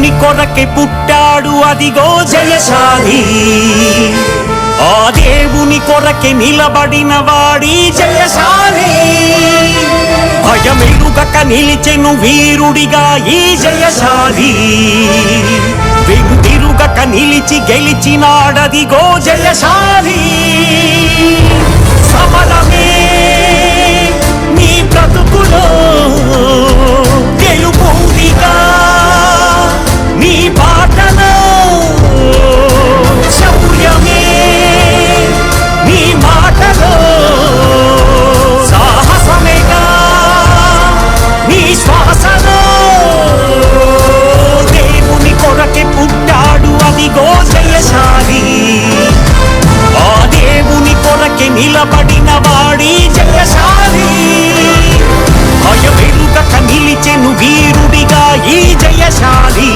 దేవుని కొరకే పుట్టాడు అదిగో జయశాలి. ఆ దేవుని కొరకే నిలబడిన వాడి జయశాలి. భయమెరుగక నిలిచెను వీరుడిగా ఈ జయశాలి. వెనుతిరుగక నిలిచి గెలిచినాడదిగో జయశాలి. సమరమే నీ బ్రతుకులో గెలుపుదిగా నీ బాటలో శౌర్యమే నీ మాటలో సాహసమేగా నీ శ్వాసలో. దేవుని కొరకే పుట్టాడు అదిగో జయశాలి. ఆ దేవుని కొరకే నిలబడిన వాడి జయశాలి. భయమెరుగక నిలిచెను వీరుడిగా ఈ జయశాలి.